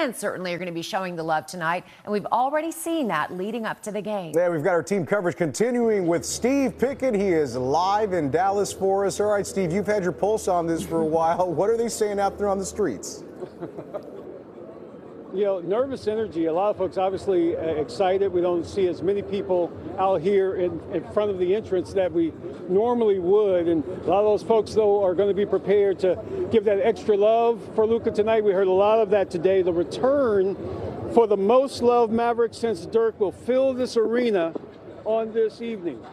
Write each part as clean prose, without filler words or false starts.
fans certainly are going to be showing the love tonight, and we've already seen that leading up to the game. Yeah, we've got our team coverage continuing with Steve Pickett. He is live in Dallas for us. All right, Steve, you've had your pulse on this for a while. What are they saying out there on the streets? You know, nervous energy. A lot of folks obviously excited. We don't see as many people out here in front of the entrance that we normally would. And a lot of those folks, though, are going to be prepared to give that extra love for Luka tonight. We heard a lot of that today. The return for the most loved Maverick since Dirk will fill this arena on this evening.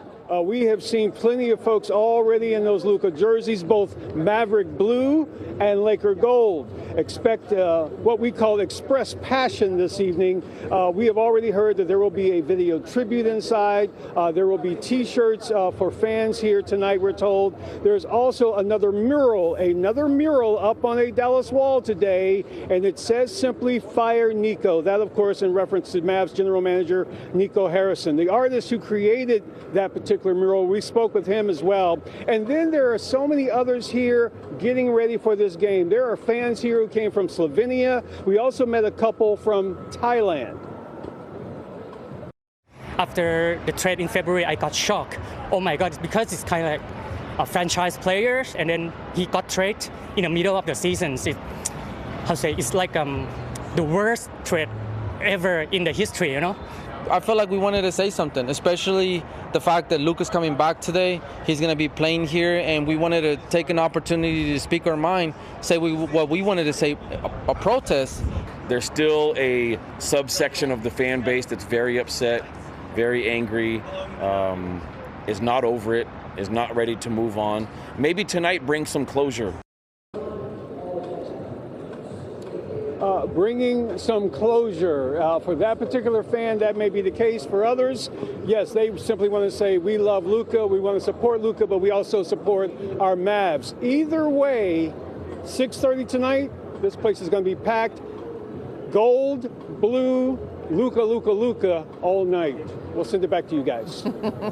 We have seen plenty of folks already in those Luka jerseys, both Maverick blue and Laker gold. Expect what we call express passion this evening. We have already heard that there will be a video tribute inside. There will be T-shirts for fans here tonight, we're told. There's also another mural up on a Dallas wall today, and it says simply "Fire Nico." That, of course, in reference to Mavs general manager Nico Harrison, the artist who created that particular mural. We spoke with him as well. And then there are so many others here getting ready for this game. There are fans here who came from Slovenia. We also met a couple from Thailand. After the trade in February, I got shocked. Oh my God, it's because it's kind of like a franchise player, and then he got traded in the middle of the season. It's like the worst trade ever in the history, you know? I felt like we wanted to say something, especially the fact that Luka's coming back today. He's going to be playing here, and we wanted to take an opportunity to speak our mind, say what we wanted to say, a protest. There's still a subsection of the fan base that's very upset, very angry, is not over it, is not ready to move on. Maybe tonight brings some closure. Bringing some closure. For that particular fan, that may be the case. For others, yes, they simply want to say, we love Luka, we want to support Luka, but we also support our Mavs. Either way, 6:30 tonight, this place is going to be packed. Gold, blue, Luka, Luka, Luka all night. We'll send it back to you guys.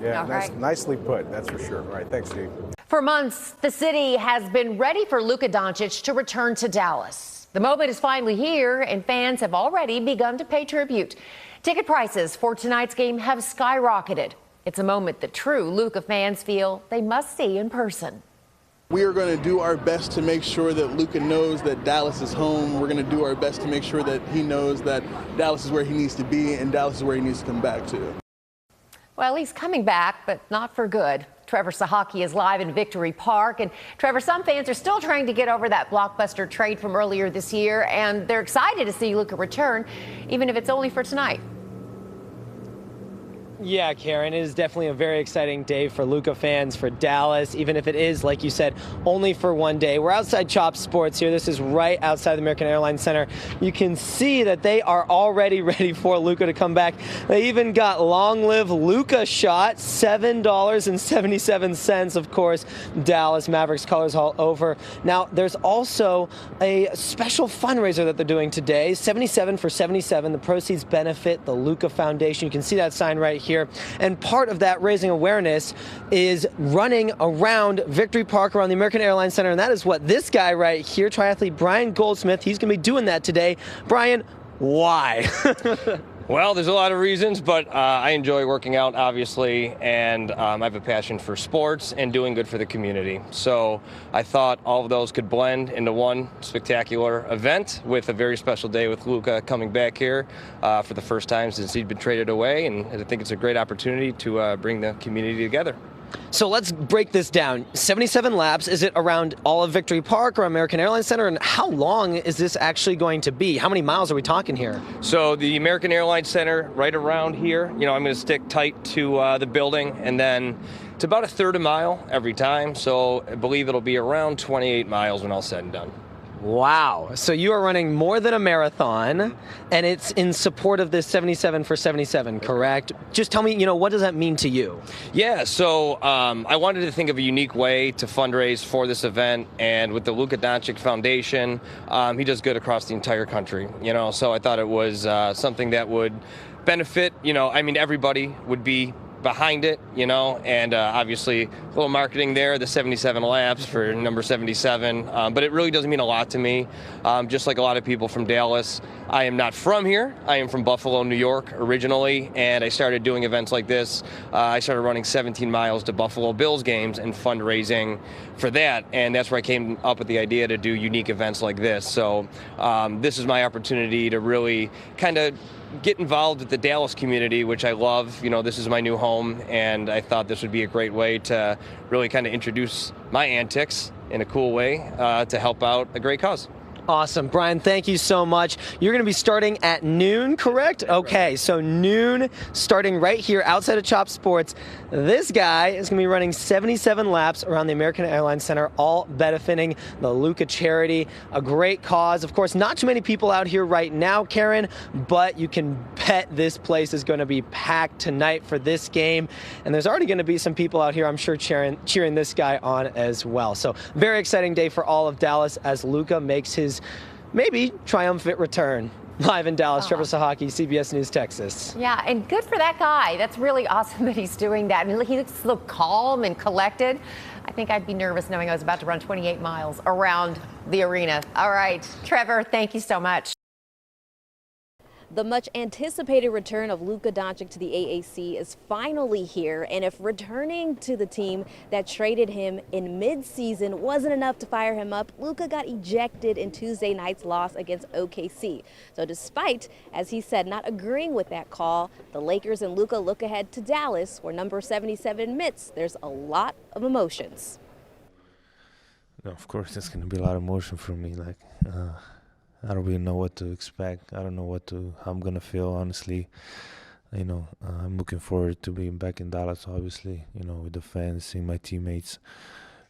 Yeah, nicely put, that's for sure. All right, thanks, Steve. For months, the city has been ready for Luka Doncic to return to Dallas. The moment is finally here, and fans have already begun to pay tribute. Ticket prices for tonight's game have skyrocketed. It's a moment that true Luka fans feel they must see in person. We are going to do our best to make sure that Luka knows that Dallas is home. We're going to do our best to make sure that he knows that Dallas is where he needs to be and Dallas is where he needs to come back to. Well, he's coming back, but not for good. Trevor Sahaki is live in Victory Park. And Trevor, some fans are still trying to get over that blockbuster trade from earlier this year, and they're excited to see Luka return, even if it's only for tonight. Yeah, Karen, it is definitely a very exciting day for Luka fans, for Dallas, even if it is, like you said, only for one day. We're outside Chop Sports here. This is right outside the American Airlines Center. You can see that they are already ready for Luka to come back. They even got Long Live Luka shot, $7.77, of course, Dallas Mavericks colors all over. Now, there's also a special fundraiser that they're doing today, 77 for 77. The proceeds benefit the Luka Foundation. You can see that sign right here. And part of that raising awareness is running around Victory Park, around the American Airlines Center, and that is what this guy right here, triathlete Brian Goldsmith, he's going to be doing that today. Brian, why? Well, there's a lot of reasons, but I enjoy working out, obviously, and I have a passion for sports and doing good for the community. So I thought all of those could blend into one spectacular event with a very special day with Luka coming back here for the first time since he'd been traded away, and I think it's a great opportunity to bring the community together. So let's break this down. 77 laps, is it around all of Victory Park or American Airlines Center? And how long is this actually going to be? How many miles are we talking here? So the American Airlines Center, right around here, I'm going to stick tight to the building, and then it's about a third a mile every time. So I believe it'll be around 28 miles when all said and done. Wow. So you are running more than a marathon, and it's in support of this 77 for 77, correct? Just tell me, what does that mean to you? Yeah, so I wanted to think of a unique way to fundraise for this event, and with the Luka Doncic Foundation, he does good across the entire country, so I thought it was something that would benefit, everybody would be behind it, you know, and obviously a little marketing there, the 77 laps for number 77, but it really doesn't mean a lot to me. Just like a lot of people from Dallas, I am not from here. I am from Buffalo, New York originally, and I started doing events like this. I started running 17 miles to Buffalo Bills games and fundraising for that, and that's where I came up with the idea to do unique events like this. So this is my opportunity to really kind of get involved with the Dallas community, which I love. You know, this is my new home, and I thought this would be a great way to really kind of introduce my antics in a cool way to help out a great cause. Awesome. Brian, thank you so much. You're going to be starting at noon, correct? Okay, so noon, starting right here outside of Chop Sports. This guy is going to be running 77 laps around the American Airlines Center, all benefiting the Luka charity. A great cause. Of course, not too many people out here right now, Karen, but you can bet this place is going to be packed tonight for this game. And there's already going to be some people out here, I'm sure, cheering this guy on as well. So very exciting day for all of Dallas as Luka makes his maybe triumphant return. Live in Dallas, Trevor Sahaki, CBS News, Texas. Yeah, and good for that guy. That's really awesome that he's doing that. And he looks so calm and collected. I think I'd be nervous knowing I was about to run 28 miles around the arena. All right, Trevor, thank you so much. The much anticipated return of Luka Doncic to the AAC is finally here, and if returning to the team that traded him in mid-season wasn't enough to fire him up, Luka got ejected in Tuesday night's loss against OKC. So despite, as he said, not agreeing with that call, the Lakers and Luka look ahead to Dallas, where number 77 admits there's a lot of emotions. No, of course, there's going to be a lot of emotion for me. I don't really know what to expect. I don't know how I'm gonna feel, honestly. You know, I'm looking forward to being back in Dallas, obviously, you know, with the fans, seeing my teammates,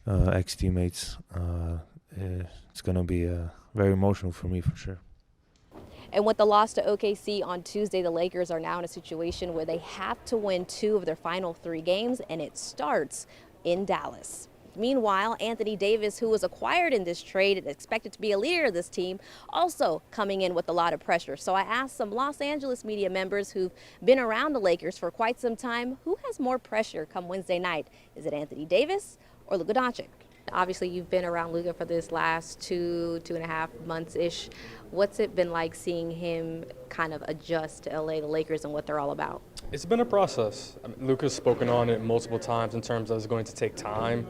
ex-teammates. It's gonna be very emotional for me, for sure. And with the loss to OKC on Tuesday, the Lakers are now in a situation where they have to win 2 of their final 3 games, and it starts in Dallas. Meanwhile, Anthony Davis, who was acquired in this trade and expected to be a leader of this team, also coming in with a lot of pressure. So I asked some Los Angeles media members who've been around the Lakers for quite some time, who has more pressure come Wednesday night? Is it Anthony Davis or Luka Doncic? Obviously, you've been around Luka for this last 2.5 months-ish. What's it been like seeing him kind of adjust to LA, the Lakers, and what they're all about? It's been a process. I mean, Luka's spoken on it multiple times in terms of it's going to take time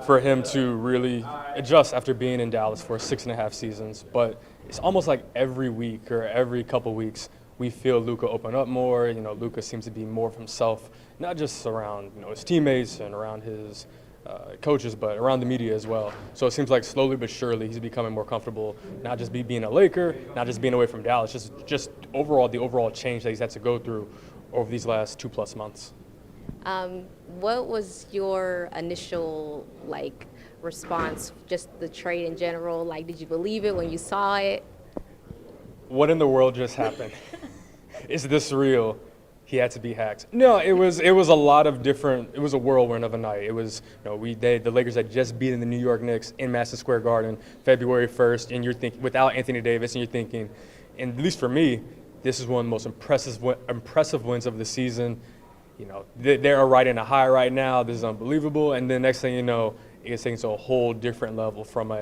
for him to really adjust after being in Dallas for 6.5 seasons. But it's almost like every week or every couple weeks we feel Luka open up more. You know, Luka seems to be more of himself, not just around his teammates and around his coaches, but around the media as well. So it seems like slowly but surely he's becoming more comfortable, not just being a Laker, not just being away from Dallas, just overall the overall change that he's had to go through over these last 2+ months. What was your initial response, just the trade in general? Did you believe it when you saw it? What in the world just happened? Is this real? He had to be hacked. No, it was a lot of different. It was a whirlwind of a night. It was the Lakers had just beaten the New York Knicks in Madison Square Garden February 1st, and you're thinking without Anthony Davis, and you're thinking, and at least for me, this is one of the most impressive wins of the season. They're riding a high right now. This is unbelievable. And then next thing you know, it gets taken to a whole different level from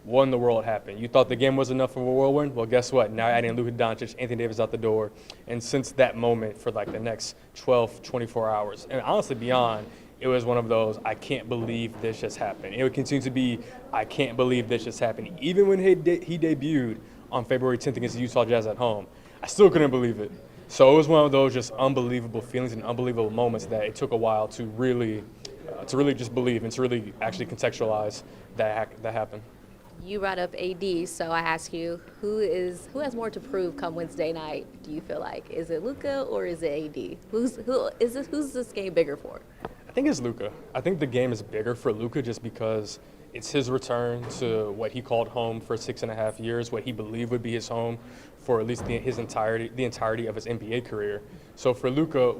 what in the world happened? You thought the game was enough of a whirlwind? Well, guess what? Now adding Luka Doncic, Anthony Davis out the door. And since that moment for the next 12, 24 hours, and honestly beyond, it was one of those, I can't believe this just happened. It would continue to be, I can't believe this just happened. Even when he debuted on February 10th against the Utah Jazz at home, I still couldn't believe it. So it was one of those just unbelievable feelings and unbelievable moments that it took a while to really just believe and to really actually contextualize that happened. You brought up AD, so I ask you, who has more to prove come Wednesday night? Do you feel like is it Luka or is it AD? Who's this game bigger for? I think it's Luka. I think the game is bigger for Luka just because it's his return to what he called home for 6.5 years, what he believed would be his home for at least the entirety of his NBA career. So for Luka,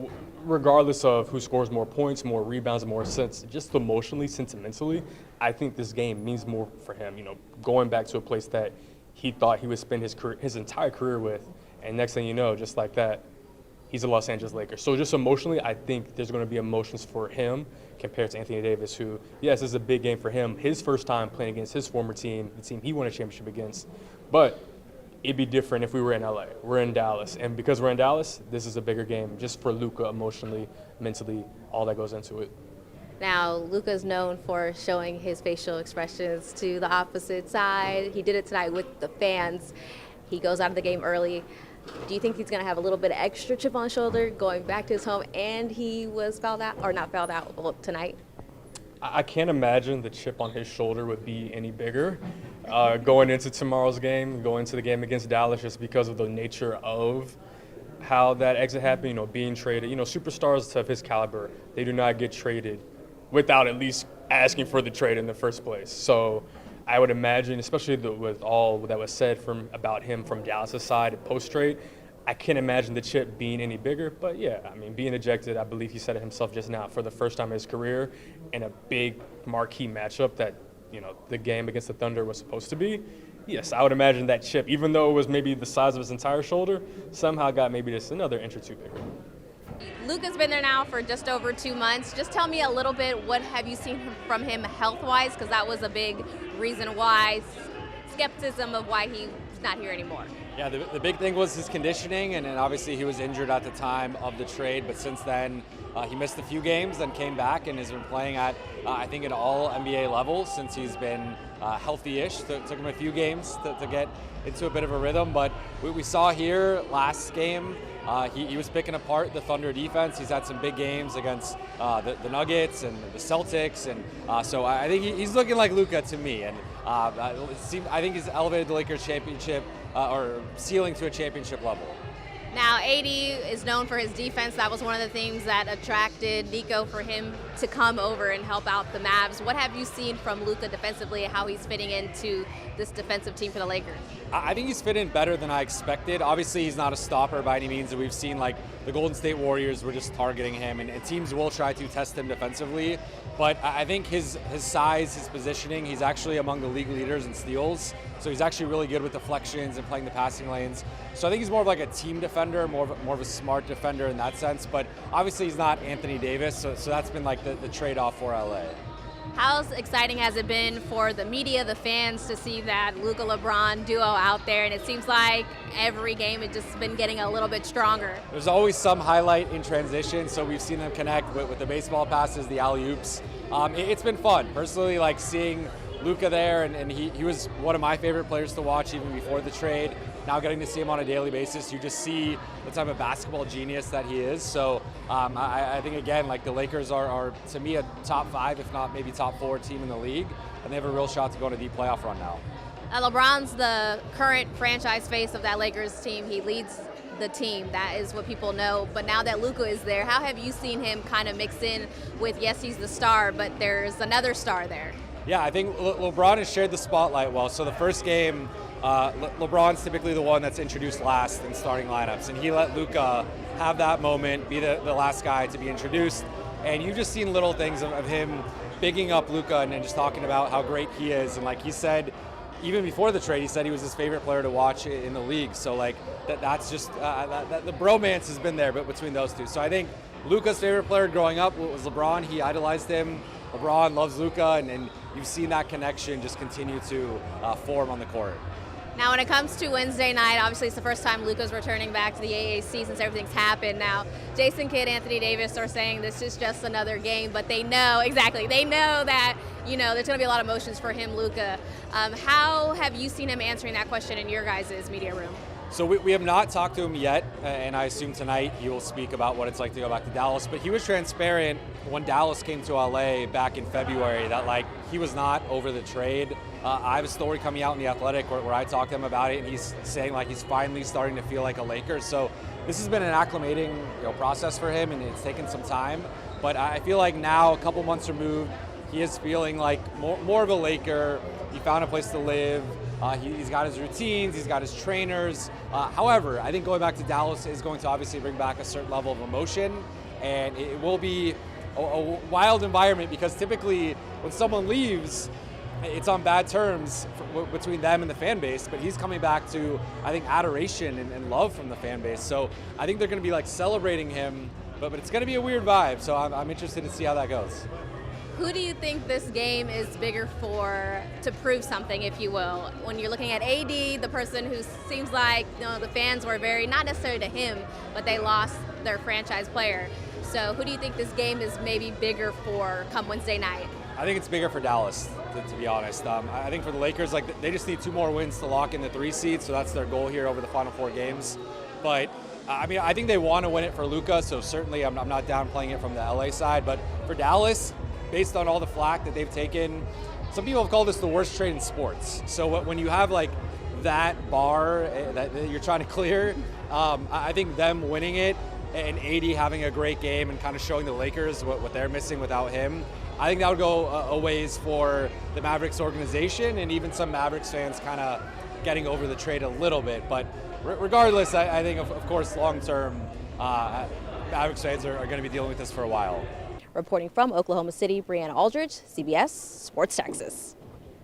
regardless of who scores more points, more rebounds, more assists, just emotionally, sentimentally, I think this game means more for him. Going back to a place that he thought he would spend his entire career with, and next thing you know, just like that, he's a Los Angeles Lakers. So just emotionally, I think there's going to be emotions for him compared to Anthony Davis, who, yes, this is a big game for him. His first time playing against his former team, the team he won a championship against. But it'd be different if we were in LA. We're in Dallas. And because we're in Dallas, this is a bigger game just for Luka emotionally, mentally, all that goes into it. Now, Luka's known for showing his facial expressions to the opposite side. He did it tonight with the fans. He goes out of the game early. Do you think he's going to have a little bit of extra chip on his shoulder going back to his home, and he was fouled out, or not fouled out, well, tonight? I can't imagine the chip on his shoulder would be any bigger going into tomorrow's game, going into the game against Dallas, just because of the nature of how that exit happened, you know, being traded. You know, superstars of his caliber, they do not get traded without at least asking for the trade in the first place. So I would imagine, especially with all that was said about him from Dallas' side post-trade, I can't imagine the chip being any bigger. But yeah, I mean, being ejected, I believe he said it himself just now, for the first time in his career in a big marquee matchup that, you know, the game against the Thunder was supposed to be. Yes, I would imagine that chip, even though it was maybe the size of his entire shoulder, somehow got maybe just another inch or two bigger. Luka's been there now for just over 2 months. Just tell me a little bit, what have you seen from him health-wise? Because that was a big reason why, skepticism of why he's not here anymore. Yeah, the big thing was his conditioning, and then obviously he was injured at the time of the trade, but since then he missed a few games, then came back and has been playing at, I think, an all NBA level since he's been healthy-ish. Took him a few games to get into a bit of a rhythm, but we saw here last game, he was picking apart the Thunder defense. He's had some big games against the Nuggets and the Celtics, and so I think he's looking like Luka to me. And I think he's elevated the Lakers championship or ceiling to a championship level. Now, AD is known for his defense. That was one of the things that attracted Nico for him to come over and help out the Mavs. What have you seen from Luka defensively, how he's fitting into this defensive team for the Lakers? I think he's fit in better than I expected. Obviously, he's not a stopper by any means, and we've seen like the Golden State Warriors were just targeting him, and teams will try to test him defensively. But I think his size, his positioning, he's actually among the league leaders in steals. So he's actually really good with deflections and playing the passing lanes. So I think he's more of like a team defender, more of a smart defender in that sense. But obviously he's not Anthony Davis, so that's been like the trade-off for LA. How exciting has it been for the media, the fans, to see that Luka LeBron duo out there? And it seems like every game it's just been getting a little bit stronger. There's always some highlight in transition, so we've seen them connect with the baseball passes, the alley-oops. It's been fun. Personally, like seeing Luka there, and he was one of my favorite players to watch even before the trade. Now getting to see him on a daily basis, you just see the type of basketball genius that he is. So I think, again, like the Lakers are to me, a top 5, if not maybe top 4 team in the league, and they have a real shot to go on a deep playoff run now. LeBron's the current franchise face of that Lakers team. He leads the team. That is what people know. But now that Luka is there, how have you seen him kind of mix in with, yes, he's the star, but there's another star there? Yeah, I think LeBron has shared the spotlight well. So the first game, LeBron's typically the one that's introduced last in starting lineups, and he let Luka have that moment, be the last guy to be introduced. And you've just seen little things of him bigging up Luka and just talking about how great he is. And like he said, even before the trade, he said he was his favorite player to watch in the league. So like that's just the bromance has been there, but between those two. So I think Luka's favorite player growing up was LeBron. He idolized him. LeBron loves Luka, and you've seen that connection just continue to form on the court. Now, when it comes to Wednesday night, obviously it's the first time Luka's returning back to the AAC since everything's happened. Now, Jason Kidd, Anthony Davis are saying this is just another game, but they know, exactly, they know that, you know, there's going to be a lot of emotions for him, Luka. How have you seen him answering that question in your guys' media room? So we have not talked to him yet, and I assume tonight he will speak about what it's like to go back to Dallas. But he was transparent when Dallas came to LA back in February that like he was not over the trade. I have a story coming out in The Athletic where I talked to him about it, and he's saying like he's finally starting to feel like a Laker. So this has been an acclimating process for him, and it's taken some time. But I feel like now, a couple months removed, he is feeling like more of a Laker. He found a place to live. He's got his routines, he's got his trainers. However, I think going back to Dallas is going to obviously bring back a certain level of emotion, and it will be a wild environment because typically when someone leaves, it's on bad terms between them and the fan base, but he's coming back to, I think, adoration and love from the fan base. So I think they're going to be like celebrating him, but it's going to be a weird vibe. So I'm interested to see how that goes. Who do you think this game is bigger for to prove something, if you will? When you're looking at AD, the person who seems like, you know, the fans were very, not necessarily to him, but they lost their franchise player. So who do you think this game is maybe bigger for come Wednesday night? I think it's bigger for Dallas, to be honest. I think for the Lakers, like, they just need 2 more wins to lock in the 3 seed, so that's their goal here over the final 4 games. But I mean, I think they want to win it for Luka, so certainly I'm not downplaying it from the LA side. But for Dallas, based on all the flack that they've taken, some people have called this the worst trade in sports. So when you have like that bar that you're trying to clear, I think them winning it and AD having a great game and kind of showing the Lakers what they're missing without him, I think that would go a ways for the Mavericks organization and even some Mavericks fans kind of getting over the trade a little bit. But regardless, I think, of course, long-term, Mavericks fans are going to be dealing with this for a while. Reporting from Oklahoma City, Brianna Aldridge, CBS Sports Texas.